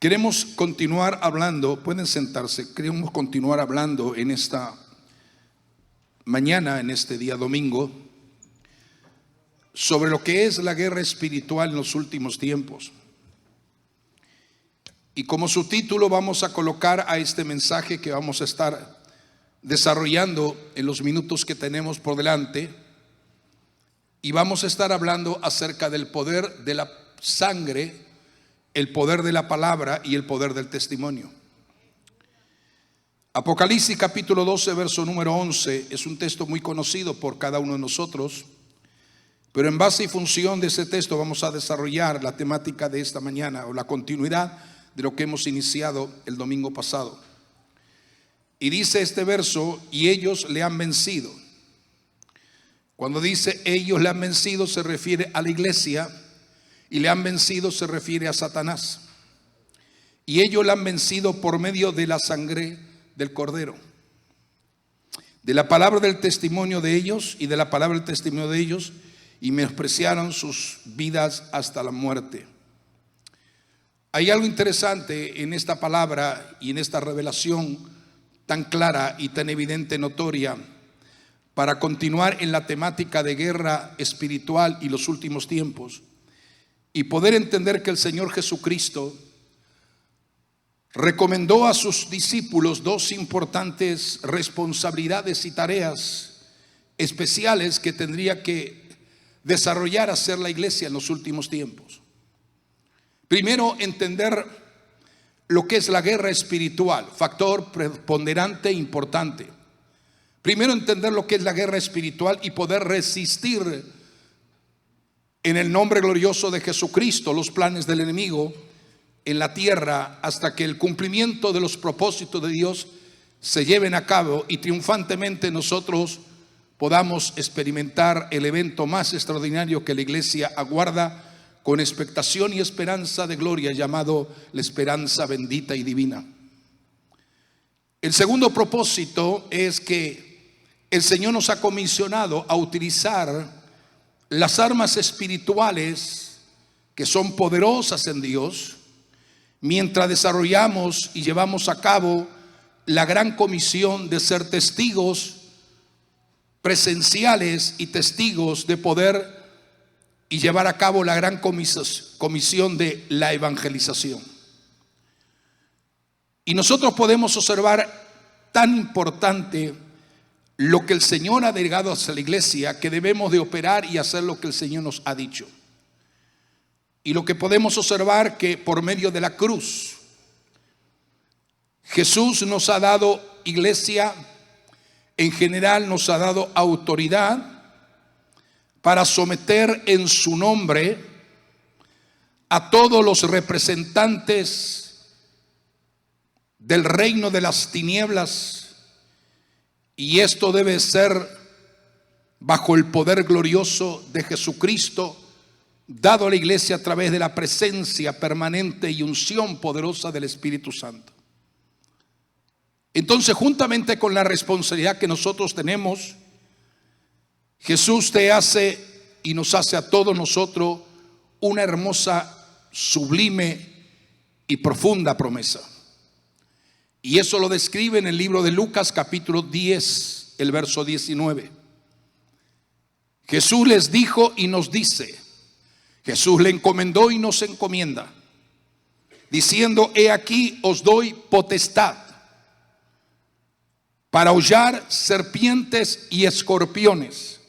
Queremos continuar hablando, pueden sentarse, queremos continuar hablando en esta mañana, en este día domingo, sobre lo que es la guerra espiritual en los últimos tiempos. Y como subtítulo vamos a colocar a este mensaje que vamos a estar desarrollando en los minutos que tenemos por delante, y vamos a estar hablando acerca del poder de la sangre, el poder de la palabra y el poder del testimonio. Apocalipsis capítulo 12 verso número 11 es un texto muy conocido por cada uno de nosotros, pero en base y función de ese texto vamos a desarrollar la temática de esta mañana, o la continuidad de lo que hemos iniciado el domingo pasado. Y dice este verso: y ellos le han vencido. Cuando dice ellos le han vencido, se refiere a la iglesia, y le han vencido se refiere a Satanás. Y ellos le han vencido por medio de la sangre del Cordero, de la palabra del testimonio de ellos, y de la palabra del testimonio de ellos, y menospreciaron sus vidas hasta la muerte. Hay algo interesante en esta palabra y en esta revelación tan clara y tan evidente, notoria, para continuar en la temática de guerra espiritual y los últimos tiempos, y poder entender que el Señor Jesucristo recomendó a sus discípulos dos importantes responsabilidades y tareas especiales que tendría que desarrollar, hacer la iglesia en los últimos tiempos. Primero, entender lo que es la guerra espiritual, factor preponderante e importante. Primero, entender lo que es la guerra espiritual y poder resistir en el nombre glorioso de Jesucristo los planes del enemigo en la tierra, hasta que el cumplimiento de los propósitos de Dios se lleven a cabo y triunfantemente nosotros podamos experimentar el evento más extraordinario que la iglesia aguarda con expectación y esperanza de gloria, llamado la esperanza bendita y divina. El segundo propósito es que el Señor nos ha comisionado a utilizar las armas espirituales que son poderosas en Dios, mientras desarrollamos y llevamos a cabo la gran comisión de ser testigos presenciales y testigos de poder, y llevar a cabo la gran comisión de la evangelización. Y nosotros podemos observar tan importante lo que el Señor ha delegado hacia la iglesia, que debemos de operar y hacer lo que el Señor nos ha dicho. Y lo que podemos observar, que por medio de la cruz Jesús nos ha dado, iglesia en general nos ha dado autoridad para someter en su nombre a todos los representantes del reino de las tinieblas. Y esto debe ser bajo el poder glorioso de Jesucristo, dado a la iglesia a través de la presencia permanente y unción poderosa del Espíritu Santo. Entonces, juntamente con la responsabilidad que nosotros tenemos, Jesús te hace y nos hace a todos nosotros una hermosa, sublime y profunda promesa. Y eso lo describe en el libro de Lucas capítulo 10, el verso 19. Jesús les dijo y nos dice, Jesús le encomendó y nos encomienda, diciendo: he aquí os doy potestad para hollar serpientes y escorpiones,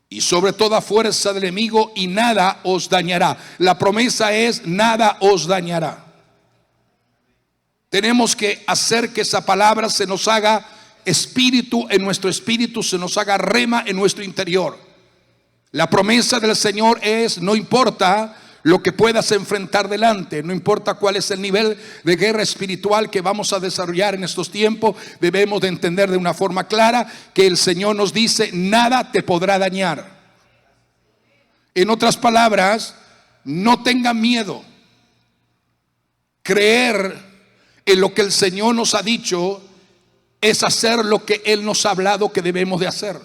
y sobre toda fuerza del enemigo, y nada os dañará. La promesa es: nada os dañará. Tenemos que hacer que esa palabra se nos haga espíritu en nuestro espíritu, se nos haga rema en nuestro interior. La promesa del Señor es: no importa lo que puedas enfrentar delante, no importa cuál es el nivel de guerra espiritual que vamos a desarrollar en estos tiempos, debemos de entender de una forma clara que el Señor nos dice: nada te podrá dañar. En otras palabras, no tengan miedo. Creer en lo que el Señor nos ha dicho es hacer lo que Él nos ha hablado que debemos de hacer.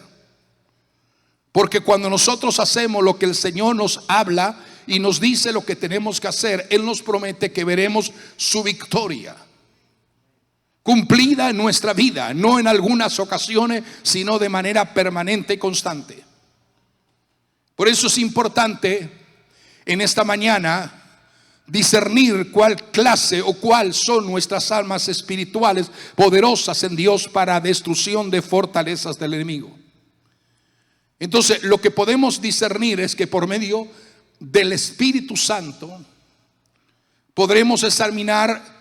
Porque cuando nosotros hacemos lo que el Señor nos habla y nos dice lo que tenemos que hacer, Él nos promete que veremos su victoria cumplida en nuestra vida, no en algunas ocasiones, sino de manera permanente y constante. Por eso es importante en esta mañana discernir cuál clase o cuál son nuestras armas espirituales poderosas en Dios para destrucción de fortalezas del enemigo. Entonces, lo que podemos discernir es que por medio del Espíritu Santo podremos examinar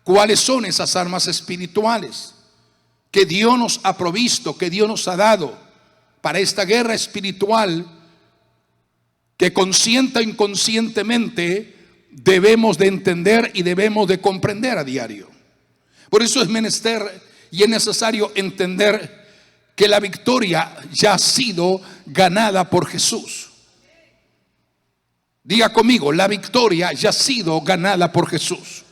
cuáles son esas armas espirituales que Dios nos ha provisto, que Dios nos ha dado para esta guerra espiritual que consciente o inconscientemente debemos de entender y debemos de comprender a diario. Por eso es menester y es necesario entender que la victoria ya ha sido ganada por Jesús. Diga conmigo, la victoria ya ha sido ganada por Jesús.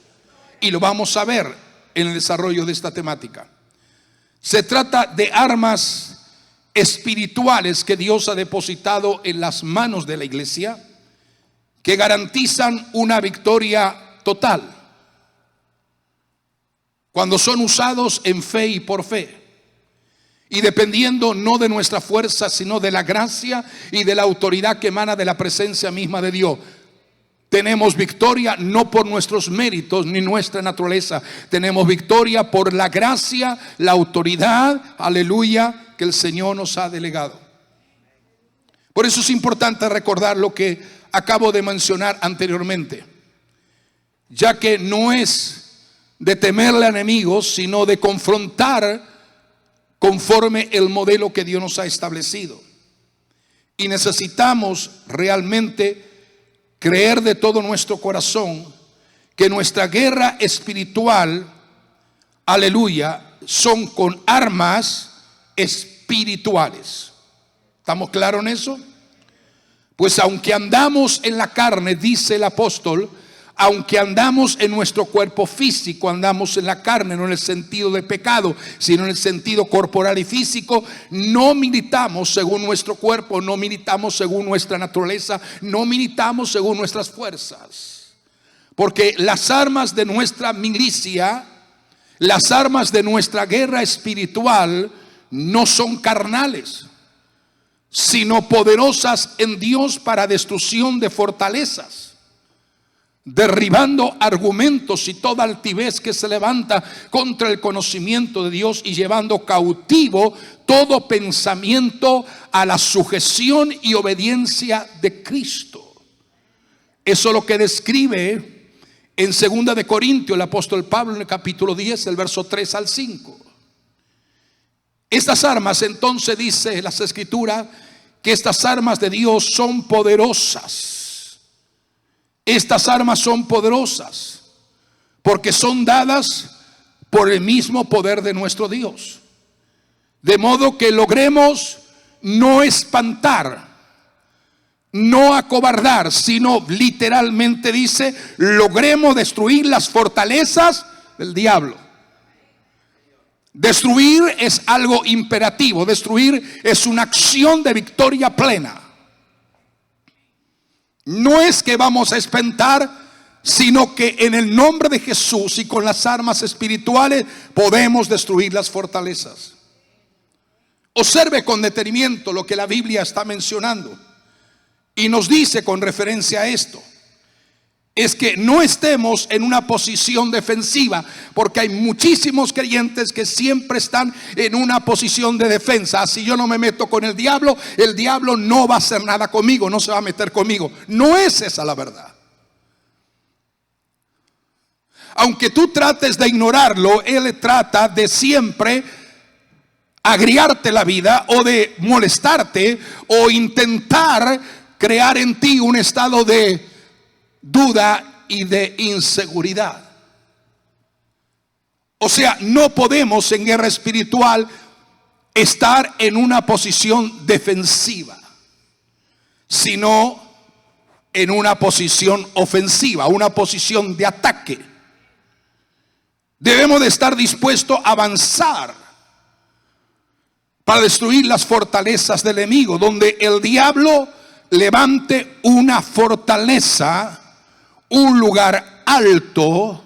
Y lo vamos a ver en el desarrollo de esta temática. Se trata de armas espirituales que Dios ha depositado en las manos de la iglesia, que garantizan una victoria total cuando son usados en fe y por fe, y dependiendo no de nuestra fuerza, sino de la gracia y de la autoridad que emana de la presencia misma de Dios. Tenemos victoria no por nuestros méritos ni nuestra naturaleza. Tenemos victoria por la gracia, la autoridad, aleluya, que el Señor nos ha delegado. Por eso es importante recordar lo que acabo de mencionar anteriormente, ya que no es de temerle a enemigos, sino de confrontar conforme el modelo que Dios nos ha establecido. Y necesitamos realmente creer de todo nuestro corazón que nuestra guerra espiritual, aleluya, son con armas espirituales. ¿Estamos claros en eso? Pues aunque andamos en la carne, dice el apóstol, aunque andamos en nuestro cuerpo físico, andamos en la carne, no en el sentido de pecado, sino en el sentido corporal y físico, no militamos según nuestro cuerpo, no militamos según nuestra naturaleza, no militamos según nuestras fuerzas. Porque las armas de nuestra milicia, las armas de nuestra guerra espiritual, no son carnales, sino poderosas en Dios para destrucción de fortalezas, derribando argumentos y toda altivez que se levanta contra el conocimiento de Dios y llevando cautivo todo pensamiento a la sujeción y obediencia de Cristo. Eso es lo que describe en 2 de Corintios el apóstol Pablo en el capítulo 10, el verso 3 al 5. Estas armas, entonces, dice las Escrituras, que estas armas de Dios son poderosas. Estas armas son poderosas porque son dadas por el mismo poder de nuestro Dios, de modo que logremos no espantar, no acobardar, sino literalmente dice, logremos destruir las fortalezas del diablo. Destruir es algo imperativo, destruir es una acción de victoria plena. No es que vamos a espantar, sino que en el nombre de Jesús y con las armas espirituales podemos destruir las fortalezas. Observe con detenimiento lo que la Biblia está mencionando y nos dice con referencia a esto. Es que no estemos en una posición defensiva, porque hay muchísimos creyentes que siempre están en una posición de defensa. Si yo no me meto con el diablo no va a hacer nada conmigo, no se va a meter conmigo. No es esa la verdad. Aunque tú trates de ignorarlo, él trata de siempre agriarte la vida o de molestarte o intentar crear en ti un estado de duda y de inseguridad. O sea, no podemos en guerra espiritual estar en una posición defensiva, sino en una posición ofensiva, una posición de ataque. Debemos de estar dispuestos a avanzar para destruir las fortalezas del enemigo. Donde el diablo levante una fortaleza, un lugar alto,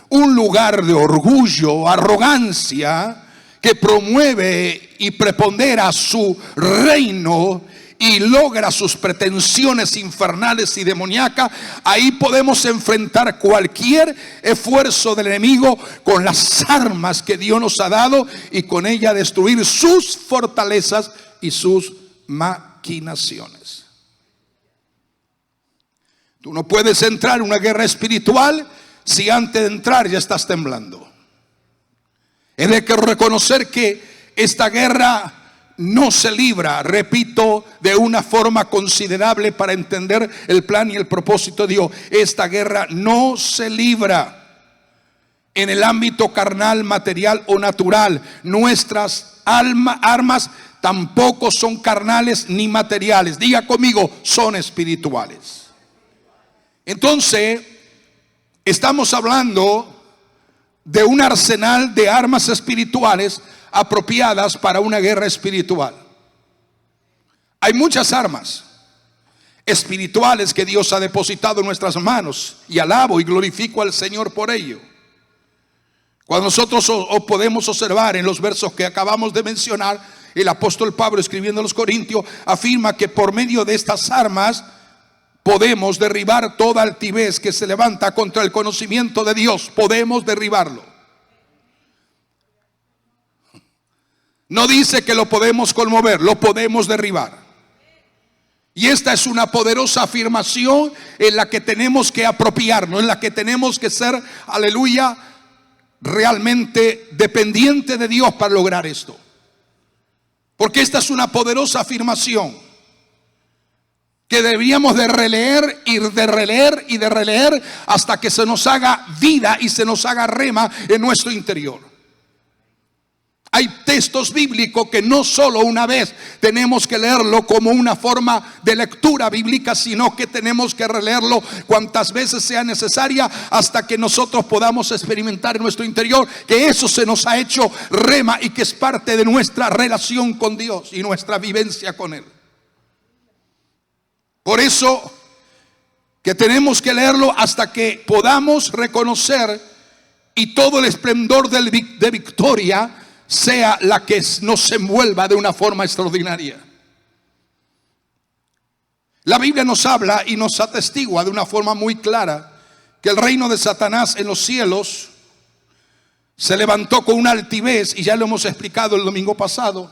un lugar de orgullo, arrogancia, que promueve y prepondera su reino y logra sus pretensiones infernales y demoníacas, ahí podemos enfrentar cualquier esfuerzo del enemigo con las armas que Dios nos ha dado, y con ella destruir sus fortalezas y sus maquinaciones. Tú no puedes entrar en una guerra espiritual si antes de entrar ya estás temblando. Es de que reconocer que esta guerra no se libra, repito, de una forma considerable para entender el plan y el propósito de Dios. Esta guerra no se libra en el ámbito carnal, material o natural. Nuestras armas tampoco son carnales ni materiales. Diga conmigo, son espirituales. Entonces, estamos hablando de un arsenal de armas espirituales apropiadas para una guerra espiritual. Hay muchas armas espirituales que Dios ha depositado en nuestras manos, y alabo y glorifico al Señor por ello. Cuando nosotros podemos observar en los versos que acabamos de mencionar, el apóstol Pablo, escribiendo a los Corintios, afirma que por medio de estas armas podemos derribar toda altivez que se levanta contra el conocimiento de Dios. Podemos derribarlo. No dice que lo podemos conmover, lo podemos derribar. Y esta es una poderosa afirmación en la que tenemos que apropiarnos, en la que tenemos que ser, aleluya, realmente dependiente de Dios para lograr esto. Porque esta es una poderosa afirmación que deberíamos de releer y de releer y de releer hasta que se nos haga vida y se nos haga rema en nuestro interior. Hay textos bíblicos que no solo una vez tenemos que leerlo como una forma de lectura bíblica, sino que tenemos que releerlo cuantas veces sea necesaria hasta que nosotros podamos experimentar en nuestro interior que eso se nos ha hecho rema y que es parte de nuestra relación con Dios y nuestra vivencia con Él. Por eso que tenemos que leerlo hasta que podamos reconocer y todo el esplendor de victoria sea la que nos envuelva de una forma extraordinaria. La Biblia nos habla y nos atestigua de una forma muy clara que el reino de Satanás en los cielos se levantó con una altivez, y ya lo hemos explicado el domingo pasado,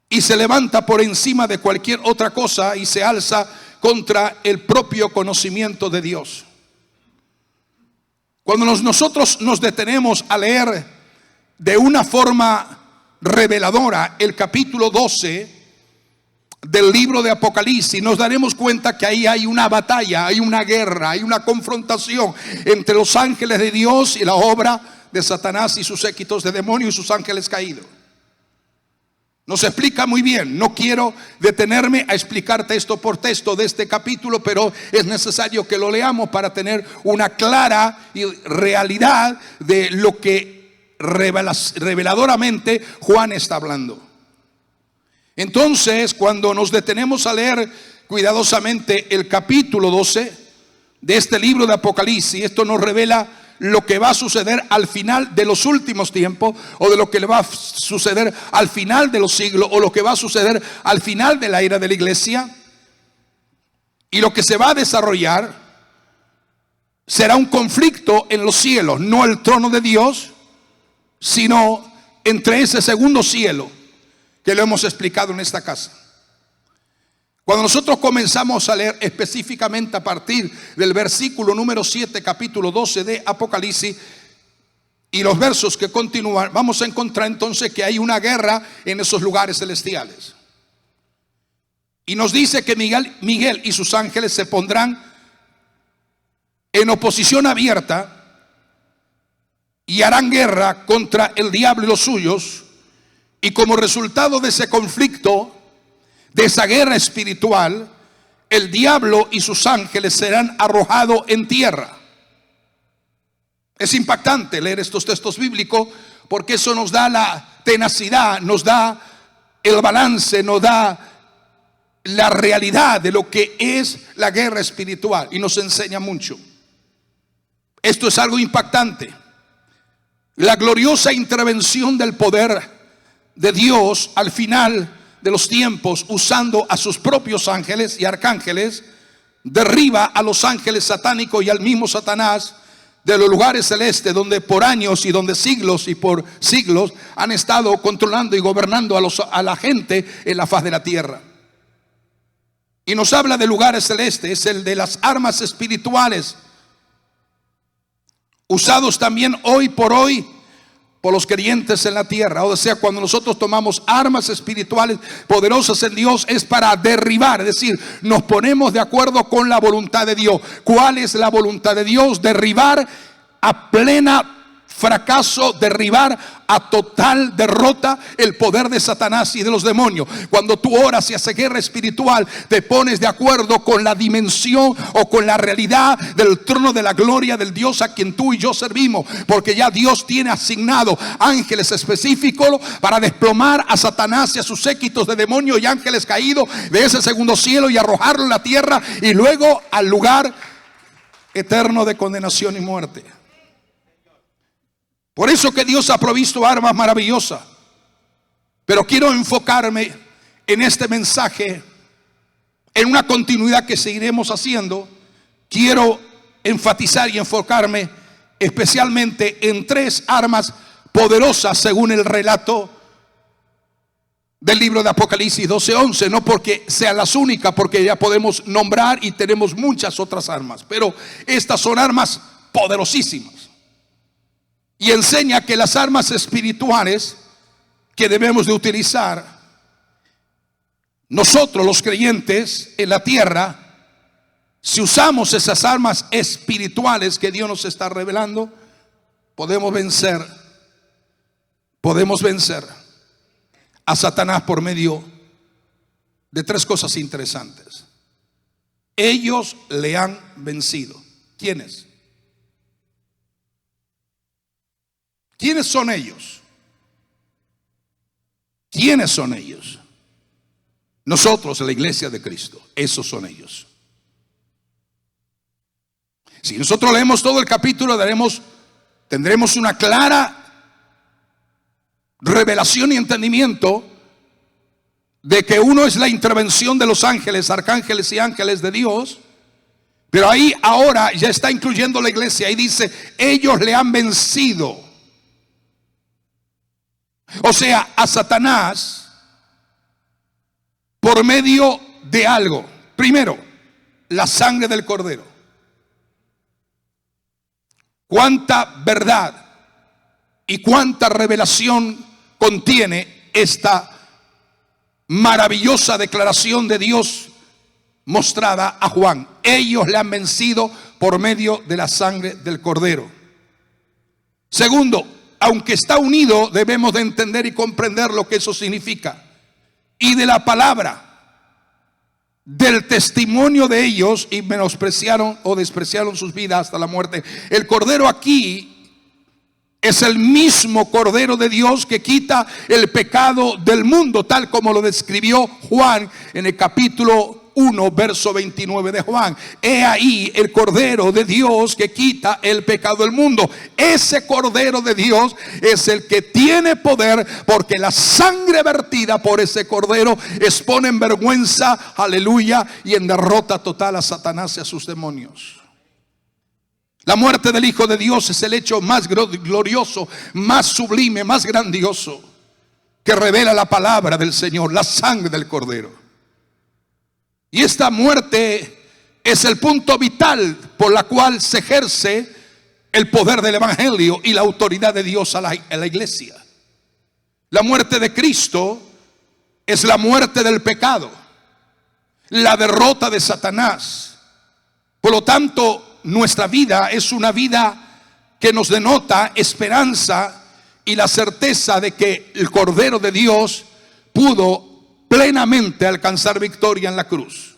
y se levanta por encima de cualquier otra cosa y se alza contra el propio conocimiento de Dios. Cuando nosotros nos detenemos a leer de una forma reveladora el capítulo 12 del libro de Apocalipsis, nos daremos cuenta que ahí hay una batalla, hay una guerra, hay una confrontación entre los ángeles de Dios y la obra de Satanás y sus séquitos de demonios y sus ángeles caídos. Nos explica muy bien. No quiero detenerme a explicar texto por texto de este capítulo, pero es necesario que lo leamos para tener una clara realidad de lo que reveladoramente Juan está hablando. Entonces, cuando nos detenemos a leer cuidadosamente el capítulo 12 de este libro de Apocalipsis, esto nos revela lo que va a suceder al final de los últimos tiempos, o de lo que le va a suceder al final de los siglos, o lo que va a suceder al final de la era de la iglesia. Y lo que se va a desarrollar será un conflicto en los cielos, no el trono de Dios, sino entre ese segundo cielo que lo hemos explicado en esta casa. Cuando nosotros comenzamos a leer específicamente a partir del versículo número 7, capítulo 12 de Apocalipsis, y los versos que continúan, vamos a encontrar entonces que hay una guerra en esos lugares celestiales. Y nos dice que Miguel y sus ángeles se pondrán en oposición abierta y harán guerra contra el diablo y los suyos. Y como resultado de ese conflicto, de esa guerra espiritual, el diablo y sus ángeles serán arrojados en tierra. Es impactante leer estos textos bíblicos, porque eso nos da la tenacidad, nos da el balance, nos da la realidad de lo que es la guerra espiritual y nos enseña mucho. Esto es algo impactante. La gloriosa intervención del poder de Dios al final de los tiempos, usando a sus propios ángeles y arcángeles, derriba a los ángeles satánicos y al mismo Satanás de los lugares celestes, donde por años y donde siglos y por siglos han estado controlando y gobernando a la gente en la faz de la tierra. Y nos habla de lugares celestes, es el de las armas espirituales, usados también hoy por los creyentes en la tierra. O sea, cuando nosotros tomamos armas espirituales poderosas en Dios, es para derribar, es decir, nos ponemos de acuerdo con la voluntad de Dios. ¿Cuál es la voluntad de Dios? Derribar a plena fracaso, derribar a total derrota el poder de Satanás y de los demonios. Cuando tú oras y haces guerra espiritual, te pones de acuerdo con la dimensión o con la realidad del trono de la gloria del Dios a quien tú y yo servimos, porque ya Dios tiene asignado ángeles específicos para desplomar a Satanás y a sus séquitos de demonios y ángeles caídos de ese segundo cielo y arrojarlo en la tierra y luego al lugar eterno de condenación y muerte. Por eso que Dios ha provisto armas maravillosas. Pero quiero enfocarme en este mensaje, en una continuidad que seguiremos haciendo. Quiero enfatizar y enfocarme especialmente en 3 armas poderosas según el relato del libro de Apocalipsis 12:11. No porque sean las únicas, porque ya podemos nombrar y tenemos muchas otras armas, pero estas son armas poderosísimas. Y enseña que las armas espirituales que debemos de utilizar nosotros los creyentes en la tierra, si usamos esas armas espirituales que Dios nos está revelando, podemos vencer a Satanás por medio de 3 cosas interesantes. Ellos le han vencido. ¿Quiénes? ¿Quiénes son ellos? ¿Quiénes son ellos? Nosotros, la iglesia de Cristo. Esos son ellos. Si nosotros leemos todo el capítulo, tendremos una clara revelación y entendimiento de que uno es la intervención de los ángeles, arcángeles y ángeles de Dios. Pero ahí ahora ya está incluyendo la iglesia y dice, ellos le han vencido. O sea, a Satanás por medio de algo. Primero, la sangre del Cordero. Cuánta verdad y cuánta revelación contiene esta maravillosa declaración de Dios mostrada a Juan. Ellos le han vencido por medio de la sangre del Cordero. Segundo, aunque está unido, debemos de entender y comprender lo que eso significa. Y de la palabra, del testimonio de ellos, y menospreciaron o despreciaron sus vidas hasta la muerte. El Cordero aquí es el mismo Cordero de Dios que quita el pecado del mundo, tal como lo describió Juan en el capítulo 1, verso 29 de Juan. He ahí el Cordero de Dios que quita el pecado del mundo. Ese Cordero de Dios es el que tiene poder, porque la sangre vertida por ese Cordero expone en vergüenza, aleluya, y en derrota total a Satanás y a sus demonios. La muerte del Hijo de Dios es el hecho más glorioso, más sublime, más grandioso que revela la palabra del Señor, la sangre del Cordero. Y esta muerte es el punto vital por la cual se ejerce el poder del evangelio y la autoridad de Dios a la iglesia. La muerte de Cristo es la muerte del pecado, la derrota de Satanás. Por lo tanto, nuestra vida es una vida que nos denota esperanza y la certeza de que el Cordero de Dios pudo plenamente alcanzar victoria en la cruz.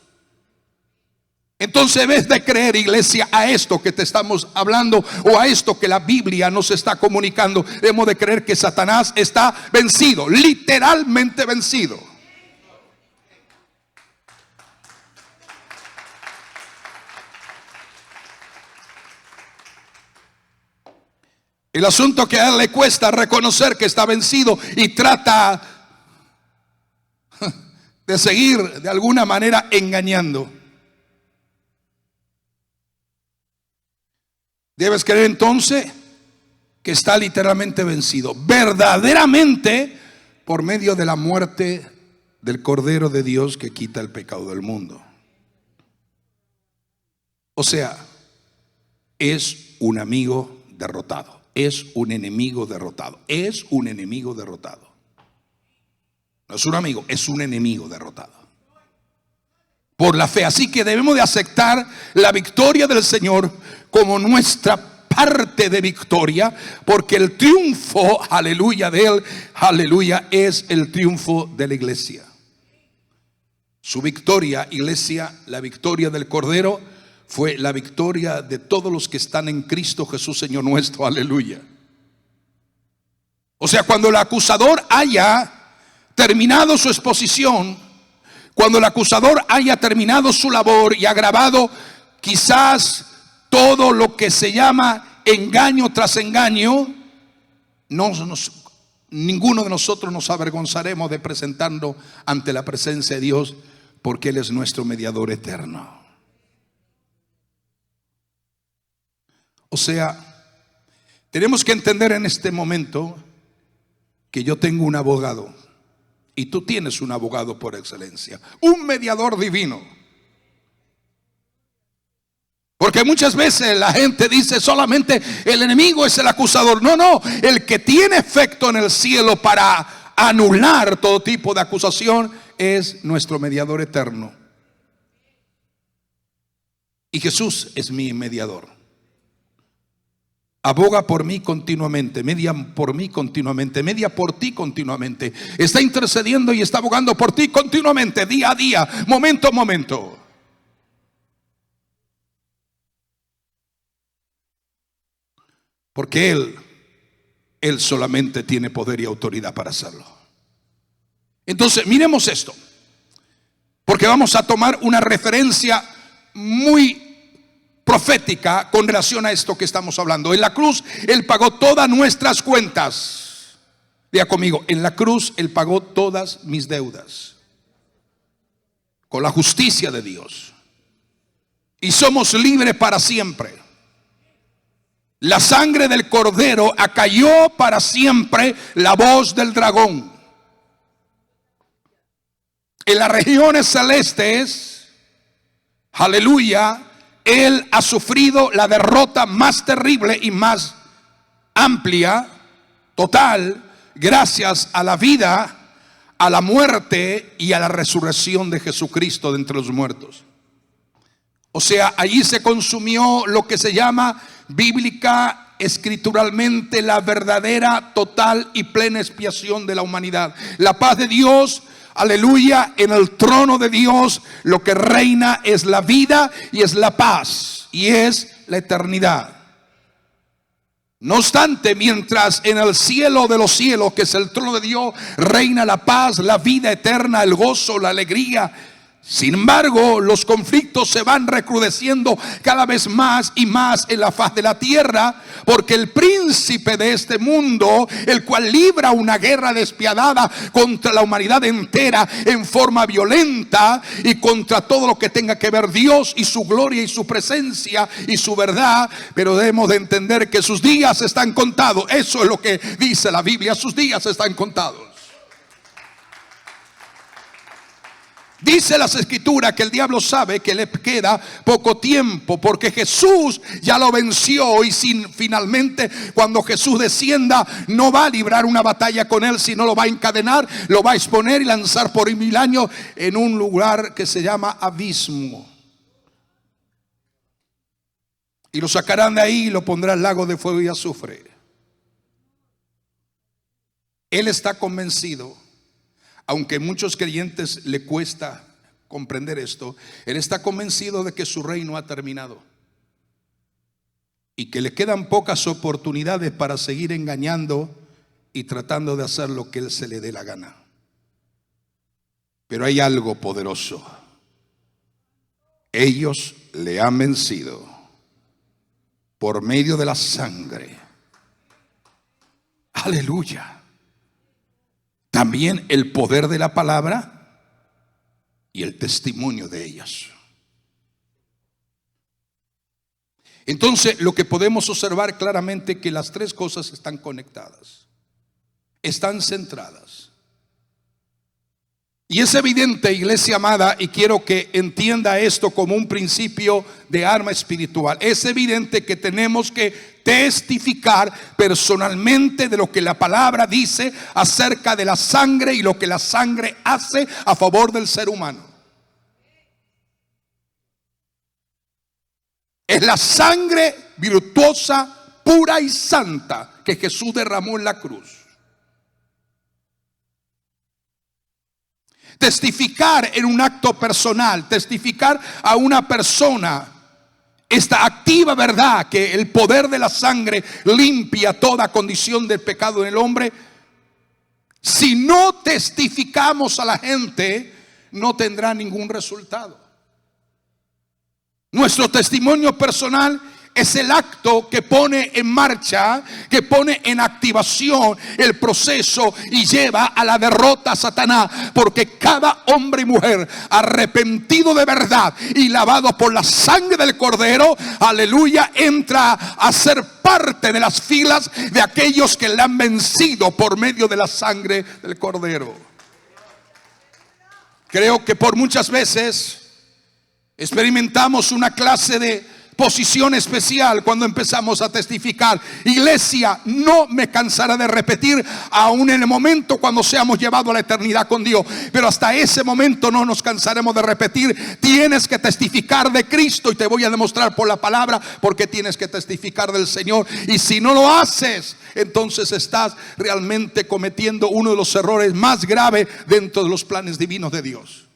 Entonces, en vez de creer, iglesia, a esto que te estamos hablando o a esto que la Biblia nos está comunicando, debemos de creer que Satanás está vencido, literalmente vencido. El asunto que a él le cuesta reconocer que está vencido y trata de seguir de alguna manera engañando. Debes creer entonces que está literalmente vencido, verdaderamente, por medio de la muerte del Cordero de Dios que quita el pecado del mundo. O sea, es un amigo derrotado. Es un enemigo derrotado. Es un enemigo derrotado. No es un amigo, es un enemigo derrotado. Por la fe. Así que debemos de aceptar la victoria del Señor como nuestra parte de victoria, porque el triunfo, aleluya, de Él, aleluya, es el triunfo de la iglesia. Su victoria, iglesia, la victoria del Cordero, fue la victoria de todos los que están en Cristo Jesús, Señor nuestro, aleluya. O sea, cuando el acusador haya terminado su exposición, cuando el acusador haya terminado su labor y agravado quizás todo lo que se llama engaño tras engaño, ninguno de nosotros nos avergonzaremos de presentarnos ante la presencia de Dios, porque Él es nuestro mediador eterno. O sea, tenemos que entender en este momento que yo tengo un abogado y tú tienes un abogado por excelencia, un mediador divino. Porque muchas veces la gente dice solamente el enemigo es el acusador. No, no, el que tiene efecto en el cielo para anular todo tipo de acusación es nuestro mediador eterno. Y Jesús es mi mediador. Aboga por mí continuamente, media por mí continuamente, media por ti continuamente. Está intercediendo y está abogando por ti continuamente, día a día, momento a momento. Porque Él solamente tiene poder y autoridad para hacerlo. Entonces, miremos esto. Porque vamos a tomar una referencia muy profética con relación a esto que estamos hablando. En la cruz Él pagó todas nuestras cuentas. Diga conmigo, en la cruz Él pagó todas mis deudas con la justicia de Dios, y somos libres para siempre. La sangre del Cordero acalló para siempre la voz del dragón. En las regiones celestes, aleluya, Él ha sufrido la derrota más terrible y más amplia, total, gracias a la vida, a la muerte y a la resurrección de Jesucristo de entre los muertos. O sea, allí se consumió lo que se llama bíblica, escrituralmente, la verdadera, total y plena expiación de la humanidad. La paz de Dios, aleluya, en el trono de Dios lo que reina es la vida y es la paz y es la eternidad. No obstante, mientras en el cielo de los cielos, que es el trono de Dios, reina la paz, la vida eterna, el gozo, la alegría, sin embargo, los conflictos se van recrudeciendo cada vez más y más en la faz de la tierra, porque el príncipe de este mundo, el cual libra una guerra despiadada contra la humanidad entera en forma violenta y contra todo lo que tenga que ver Dios y su gloria y su presencia y su verdad, pero debemos de entender que sus días están contados. Eso es lo que dice la Biblia, sus días están contados. Dice las escrituras que el diablo sabe que le queda poco tiempo, porque Jesús ya lo venció, y finalmente cuando Jesús descienda no va a librar una batalla con él, sino lo va a encadenar, lo va a exponer y lanzar por 1000 años en un lugar que se llama abismo. Y lo sacarán de ahí y lo pondrán al lago de fuego y azufre. Él está convencido, aunque muchos creyentes le cuesta comprender esto. Él está convencido de que su reino ha terminado y que le quedan pocas oportunidades para seguir engañando y tratando de hacer lo que él se le dé la gana. Pero hay algo poderoso. Ellos le han vencido por medio de la sangre. Aleluya. También el poder de la palabra y el testimonio de ellas. Entonces, lo que podemos observar claramente, que las tres cosas están conectadas, están centradas. Y es evidente, iglesia amada, y quiero que entienda esto como un principio de arma espiritual. Es evidente que tenemos que testificar personalmente de lo que la palabra dice acerca de la sangre y lo que la sangre hace a favor del ser humano. Es la sangre virtuosa, pura y santa que Jesús derramó en la cruz. Testificar en un acto personal, testificar a una persona esta activa verdad que el poder de la sangre limpia toda condición del pecado en el hombre. Si no testificamos a la gente, no tendrá ningún resultado. Nuestro testimonio personal es el acto que pone en marcha, que pone en activación el proceso y lleva a la derrota a Satanás. Porque cada hombre y mujer arrepentido de verdad y lavado por la sangre del Cordero, aleluya, entra a ser parte de las filas de aquellos que le han vencido por medio de la sangre del Cordero. Creo que por muchas veces experimentamos una clase de posición especial cuando empezamos a testificar. Iglesia, no me cansaré de repetir, aún en el momento cuando seamos llevados a la eternidad con Dios, pero hasta ese momento no nos cansaremos de repetir: tienes que testificar de Cristo, y te voy a demostrar por la palabra por qué tienes que testificar del Señor. Y si no lo haces, entonces estás realmente cometiendo uno de los errores más graves dentro de los planes divinos de Dios.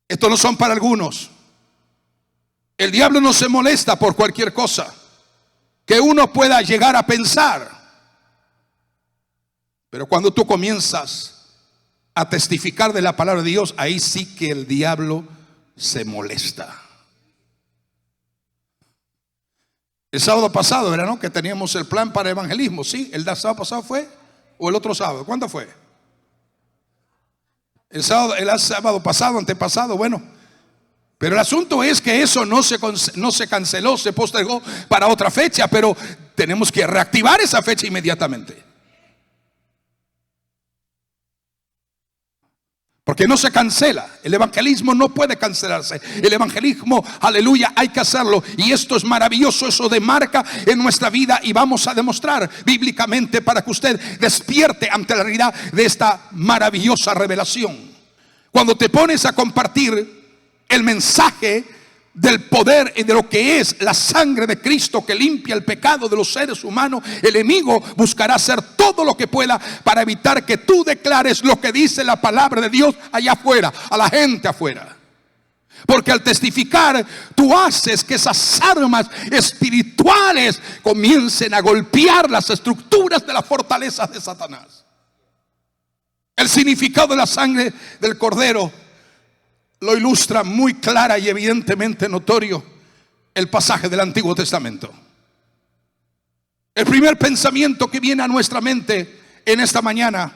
Estos no son para algunos. El diablo no se molesta por cualquier cosa que uno pueda llegar a pensar. Pero cuando tú comienzas a testificar de la palabra de Dios, ahí sí que el diablo se molesta. El sábado pasado era, ¿no?, que teníamos el plan para evangelismo. ¿Sí? ¿El sábado pasado fue? ¿O el otro sábado? ¿Cuándo fue? El sábado pasado, antepasado, bueno. Pero el asunto es que eso no se canceló, se postergó para otra fecha, pero tenemos que reactivar esa fecha inmediatamente. Porque no se cancela. El evangelismo no puede cancelarse. El evangelismo, aleluya, hay que hacerlo. Y esto es maravilloso, eso demarca en nuestra vida. Y vamos a demostrar bíblicamente para que usted despierte ante la realidad de esta maravillosa revelación. Cuando te pones a compartir el mensaje del poder y de lo que es la sangre de Cristo que limpia el pecado de los seres humanos, el enemigo buscará hacer todo lo que pueda para evitar que tú declares lo que dice la palabra de Dios allá afuera, a la gente afuera. Porque al testificar, tú haces que esas armas espirituales comiencen a golpear las estructuras de las fortalezas de Satanás. El significado de la sangre del Cordero lo ilustra muy clara y evidentemente notorio el pasaje del Antiguo Testamento. El primer pensamiento que viene a nuestra mente en esta mañana,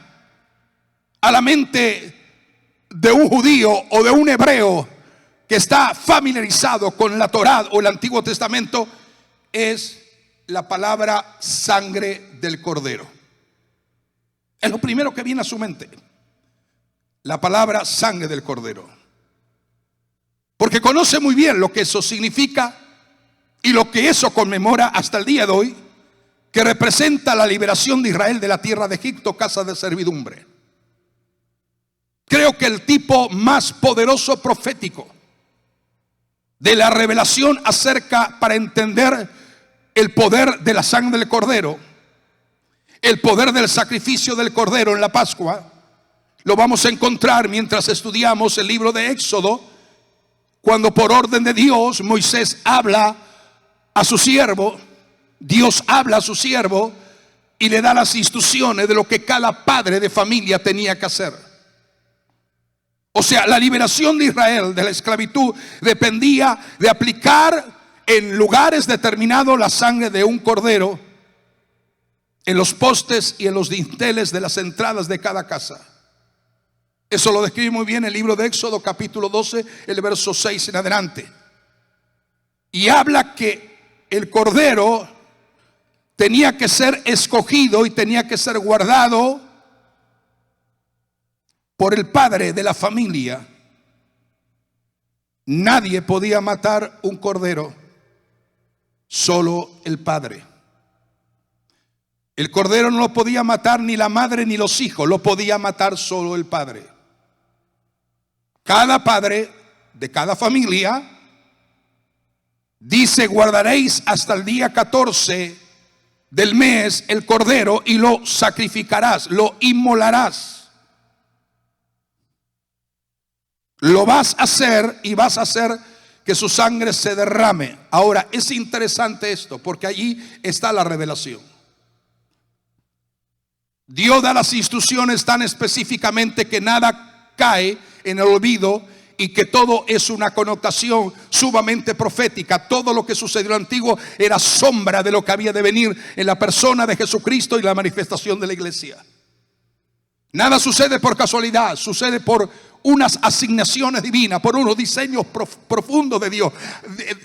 a la mente de un judío o de un hebreo que está familiarizado con la Torá o el Antiguo Testamento, es la palabra sangre del Cordero. Es lo primero que viene a su mente, la palabra sangre del Cordero. Porque conoce muy bien lo que eso significa y lo que eso conmemora hasta el día de hoy, que representa la liberación de Israel de la tierra de Egipto, casa de servidumbre. Creo que el tipo más poderoso profético de la revelación acerca para entender el poder de la sangre del Cordero, el poder del sacrificio del Cordero en la Pascua, Lo vamos a encontrar mientras estudiamos el libro de Éxodo, cuando por orden de Dios Moisés habla a su siervo, Dios habla a su siervo y le da las instrucciones de lo que cada padre de familia tenía que hacer. O sea, la liberación de Israel de la esclavitud dependía de aplicar en lugares determinados la sangre de un cordero en los postes y en los dinteles de las entradas de cada casa. Eso lo describe muy bien el libro de Éxodo capítulo 12, el verso 6 en adelante. Y habla que el cordero tenía que ser escogido y tenía que ser guardado por el padre de la familia. Nadie podía matar un cordero, solo el padre. El cordero no lo podía matar ni la madre ni los hijos, lo podía matar solo el padre. Cada padre de cada familia dice: guardaréis hasta el día 14 del mes el cordero y lo sacrificarás, lo inmolarás. Lo vas a hacer y vas a hacer que su sangre se derrame. Ahora, es interesante esto, porque allí está la revelación. Dios da las instrucciones tan específicamente que nada cae en el olvido y que todo es una connotación sumamente profética. Todo lo que sucedió en el antiguo era sombra de lo que había de venir en la persona de Jesucristo y la manifestación de la iglesia. Nada sucede por casualidad, sucede por unas asignaciones divinas, por unos diseños profundos de Dios.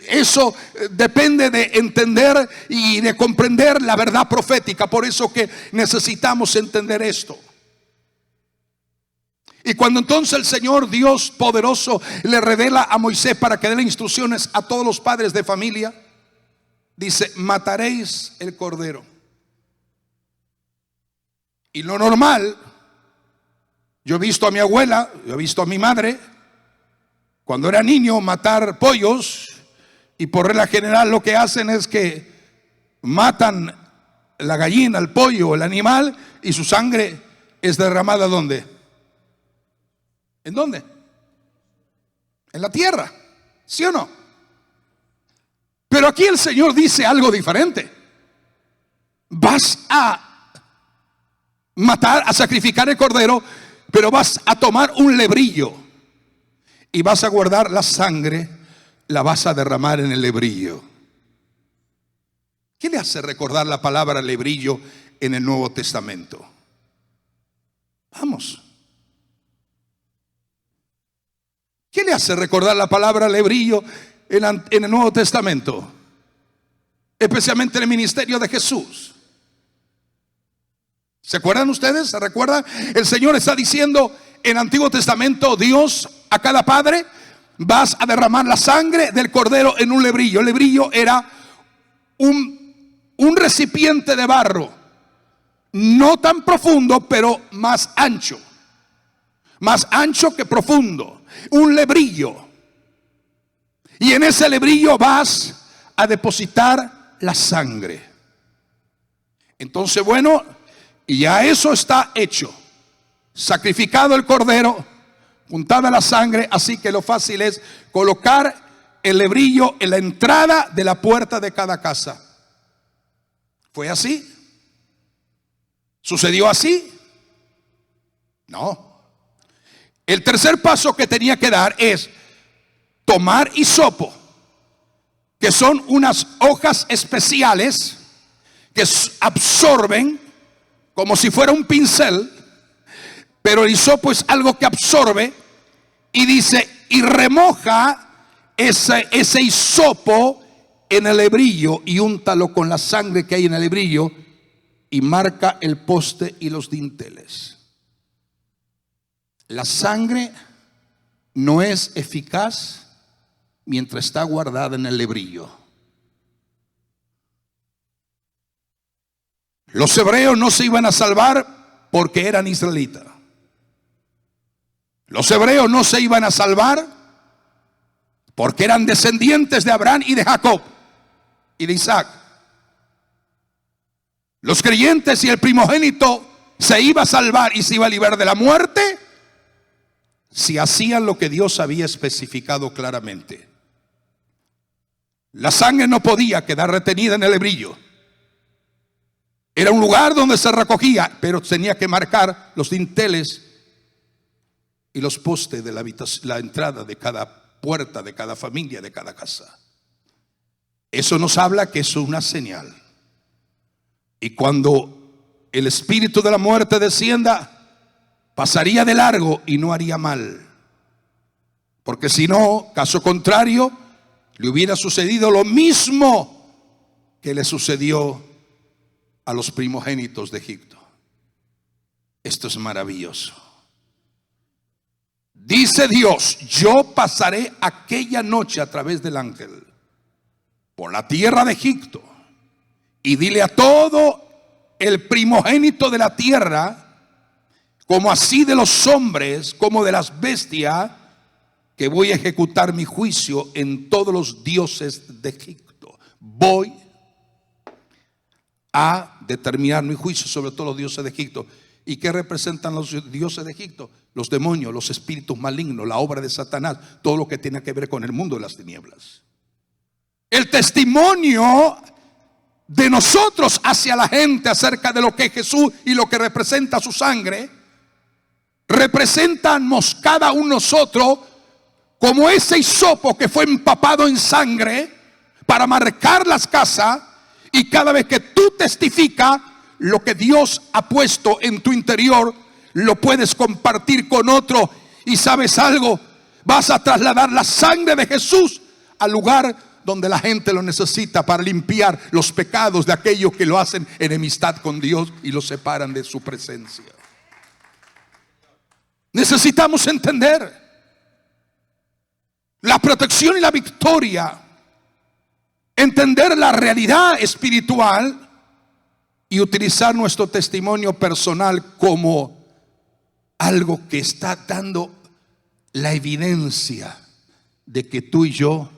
Eso depende de entender y de comprender la verdad profética. Por eso que necesitamos entender esto. Y cuando entonces el Señor Dios poderoso le revela a Moisés para que dé instrucciones a todos los padres de familia, dice: mataréis el cordero. Y lo normal, yo he visto a mi abuela, yo he visto a mi madre, cuando era niño, matar pollos, y por regla general lo que hacen es que matan la gallina, el pollo, el animal, y su sangre es derramada ¿dónde? ¿En dónde? En la tierra, ¿sí o no? Pero aquí el Señor dice algo diferente. Vas a matar, a sacrificar el cordero, pero vas a tomar un lebrillo y vas a guardar la sangre, la vas a derramar en el lebrillo. ¿Qué le hace recordar la palabra lebrillo en el Nuevo Testamento? Vamos. ¿Qué le hace recordar la palabra lebrillo en el Nuevo Testamento? Especialmente en el ministerio de Jesús. ¿Se acuerdan ustedes? ¿Se recuerdan? El Señor está diciendo en el Antiguo Testamento, Dios a cada padre: vas a derramar la sangre del cordero en un lebrillo. El lebrillo era un recipiente de barro, no tan profundo, pero más ancho que profundo. Un lebrillo. Y en ese lebrillo vas a depositar la sangre. Entonces, bueno, y ya eso está hecho. Sacrificado el cordero, juntada la sangre, así que lo fácil es colocar el lebrillo en la entrada de la puerta de cada casa. ¿Fue así? ¿Sucedió así? No. El tercer paso que tenía que dar es tomar hisopo, que son unas hojas especiales que absorben como si fuera un pincel, pero el hisopo es algo que absorbe, y dice: y remoja ese hisopo en el lebrillo y úntalo con la sangre que hay en el lebrillo y marca el poste y los dinteles. La sangre no es eficaz mientras está guardada en el lebrillo. Los hebreos no se iban a salvar porque eran israelitas. Los hebreos no se iban a salvar porque eran descendientes de Abraham y de Jacob y de Isaac. Los creyentes y el primogénito se iba a salvar y se iba a librar de la muerte si hacían lo que Dios había especificado claramente. La sangre no podía quedar retenida en el hebrillo. Era un lugar donde se recogía, pero tenía que marcar los dinteles y los postes de la entrada de cada puerta, de cada familia, de cada casa. Eso nos habla que eso es una señal. Y cuando el espíritu de la muerte descienda, pasaría de largo y no haría mal. Porque si no, caso contrario, le hubiera sucedido lo mismo que le sucedió a los primogénitos de Egipto. Esto es maravilloso. Dice Dios: yo pasaré aquella noche a través del ángel por la tierra de Egipto, y dile a todo el primogénito de la tierra, como así de los hombres como de las bestias, que voy a ejecutar mi juicio en todos los dioses de Egipto. Voy a determinar mi juicio sobre todos los dioses de Egipto. ¿Y qué representan los dioses de Egipto? Los demonios, los espíritus malignos, la obra de Satanás, todo lo que tiene que ver con el mundo de las tinieblas. El testimonio de nosotros hacia la gente acerca de lo que es Jesús y lo que representa su sangre, representamos cada uno de nosotros como ese hisopo que fue empapado en sangre para marcar las casas. Y cada vez que tú testificas lo que Dios ha puesto en tu interior, lo puedes compartir con otro. Y sabes algo, vas a trasladar la sangre de Jesús al lugar donde la gente lo necesita para limpiar los pecados de aquellos que lo hacen enemistad con Dios y lo separan de su presencia. Necesitamos entender la protección y la victoria, entender la realidad espiritual y utilizar nuestro testimonio personal como algo que está dando la evidencia de que tú y yo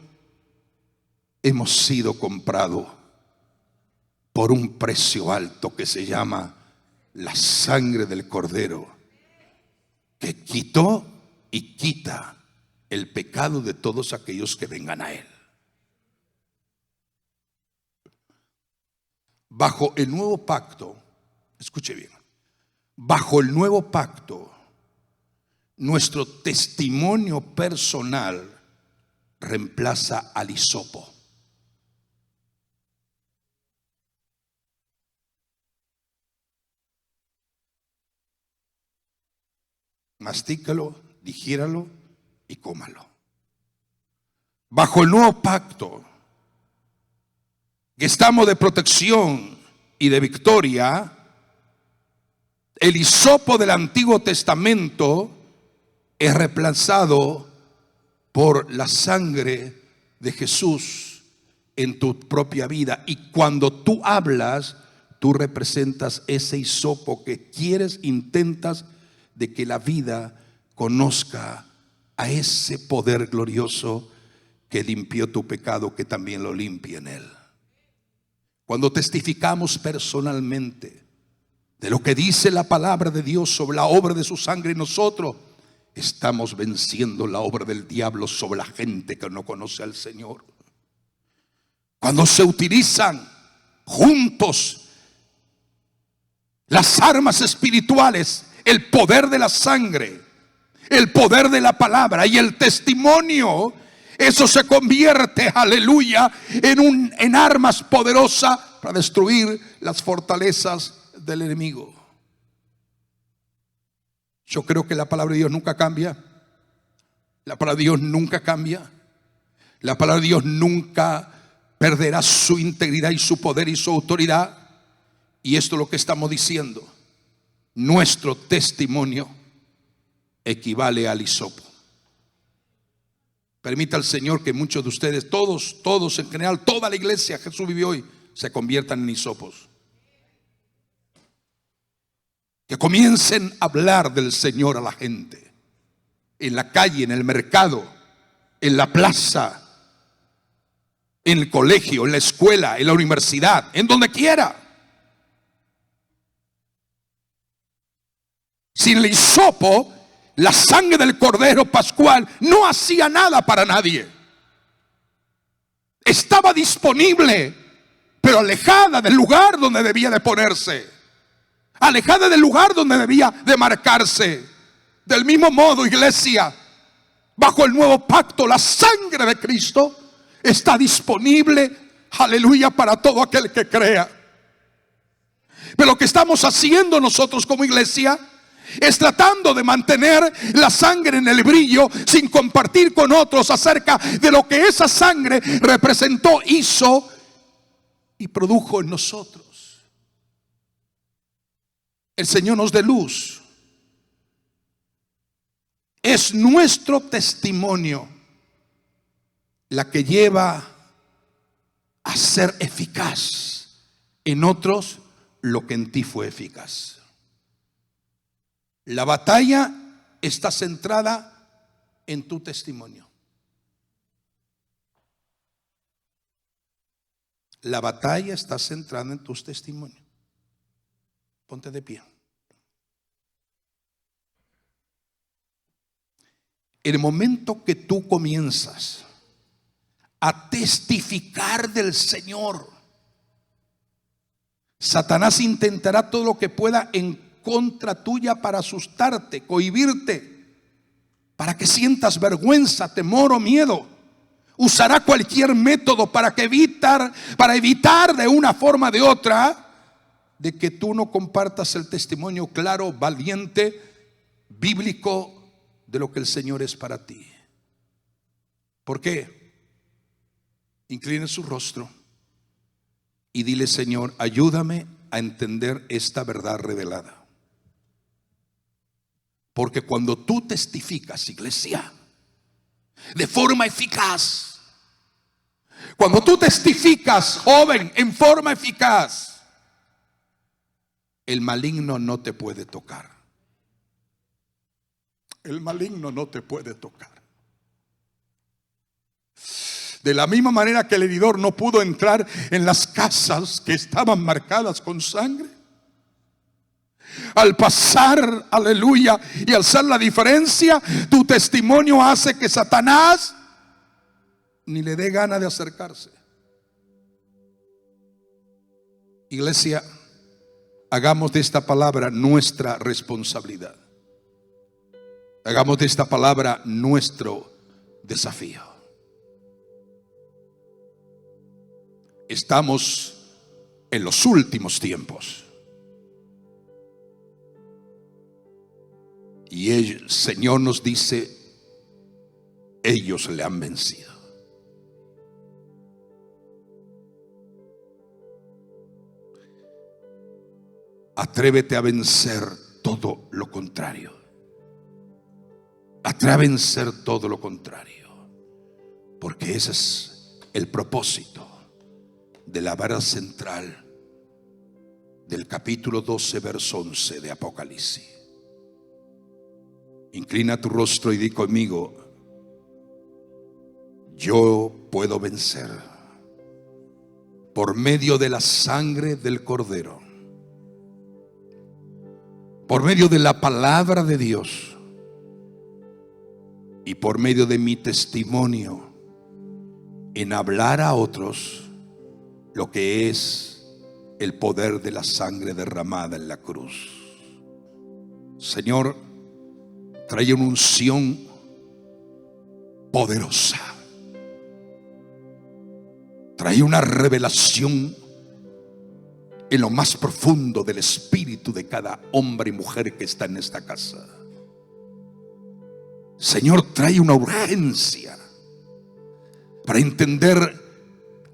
hemos sido comprados por un precio alto que se llama la sangre del Cordero, que quitó y quita el pecado de todos aquellos que vengan a Él. Bajo el nuevo pacto, escuche bien, bajo el nuevo pacto, nuestro testimonio personal reemplaza al hisopo. Mastícalo, digiéralo y cómalo. Bajo el nuevo pacto, que estamos de protección y de victoria, el hisopo del Antiguo Testamento es reemplazado por la sangre de Jesús en tu propia vida. Y cuando tú hablas, tú representas ese hisopo que quieres, intentas de que la vida conozca a ese poder glorioso que limpió tu pecado, que también lo limpia en Él. Cuando testificamos personalmente de lo que dice la palabra de Dios sobre la obra de su sangre en nosotros, estamos venciendo la obra del diablo sobre la gente que no conoce al Señor. Cuando se utilizan juntos las armas espirituales, el poder de la sangre, el poder de la palabra y el testimonio, eso se convierte, aleluya, en armas poderosas para destruir las fortalezas del enemigo. Yo creo que la palabra de Dios nunca cambia. La palabra de Dios nunca cambia. La palabra de Dios nunca perderá su integridad y su poder y su autoridad. Y esto es lo que estamos diciendo. Nuestro testimonio equivale al hisopo. Permita al Señor que muchos de ustedes, todos en general, toda la iglesia Jesús vivió hoy, se conviertan en hisopos. Que comiencen a hablar del Señor a la gente, en la calle, en el mercado, en la plaza, en el colegio, en la escuela, en la universidad, en donde quiera. Sin el hisopo, la sangre del Cordero Pascual no hacía nada para nadie. Estaba disponible, pero alejada del lugar donde debía de ponerse, alejada del lugar donde debía de marcarse. Del mismo modo, iglesia, bajo el nuevo pacto, la sangre de Cristo está disponible, aleluya, para todo aquel que crea. Pero lo que estamos haciendo nosotros como iglesia es tratando de mantener la sangre en el brillo, sin compartir con otros acerca de lo que esa sangre representó, hizo y produjo en nosotros. El Señor nos dé luz. Es nuestro testimonio la que lleva a ser eficaz en otros lo que en ti fue eficaz. La batalla está centrada en tu testimonio. La batalla está centrada en tus testimonios. Ponte de pie. El momento que tú comienzas a testificar del Señor, Satanás intentará todo lo que pueda en contra tuya para asustarte, cohibirte, para que sientas vergüenza, temor o miedo. Usará cualquier método para evitar de una forma o de otra de que tú no compartas el testimonio claro, valiente, bíblico de lo que el Señor es para ti. ¿Por qué? Incline su rostro y dile: Señor, ayúdame a entender esta verdad revelada. Porque cuando tú testificas, iglesia, de forma eficaz, cuando tú testificas, joven, en forma eficaz, el maligno no te puede tocar. El maligno no te puede tocar. De la misma manera que el heridor no pudo entrar en las casas que estaban marcadas con sangre, al pasar, aleluya, y al hacer la diferencia, tu testimonio hace que Satanás ni le dé gana de acercarse. Iglesia, hagamos de esta palabra nuestra responsabilidad. Hagamos de esta palabra nuestro desafío. Estamos en los últimos tiempos. Y el Señor nos dice: ellos le han vencido. Atrévete a vencer todo lo contrario. Atrévete a vencer todo lo contrario. Porque ese es el propósito de la verdad central del capítulo 12, verso 11 de Apocalipsis. Inclina tu rostro y di conmigo: yo puedo vencer por medio de la sangre del Cordero, por medio de la palabra de Dios y por medio de mi testimonio en hablar a otros lo que es el poder de la sangre derramada en la cruz. Señor, trae una unción poderosa. Trae una revelación en lo más profundo del espíritu de cada hombre y mujer que está en esta casa. Señor, trae una urgencia para entender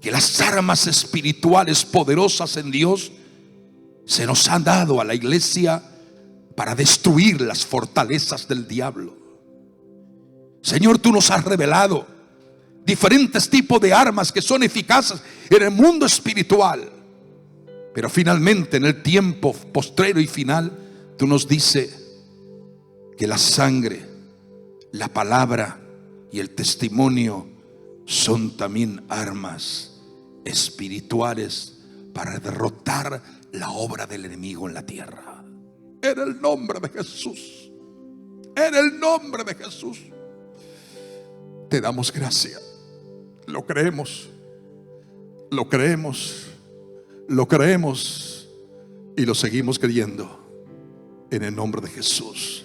que las armas espirituales poderosas en Dios se nos han dado a la iglesia para destruir las fortalezas del diablo. Señor, tú nos has revelado diferentes tipos de armas que son eficaces en el mundo espiritual. Pero finalmente, en el tiempo postrero y final, tú nos dices que la sangre, la palabra y el testimonio son también armas espirituales para derrotar la obra del enemigo en la tierra. En el nombre de Jesús. En el nombre de Jesús te damos gracias. Lo creemos, lo creemos, lo creemos y lo seguimos creyendo. En el nombre de Jesús,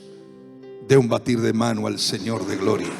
dé un batir de mano al Señor de gloria.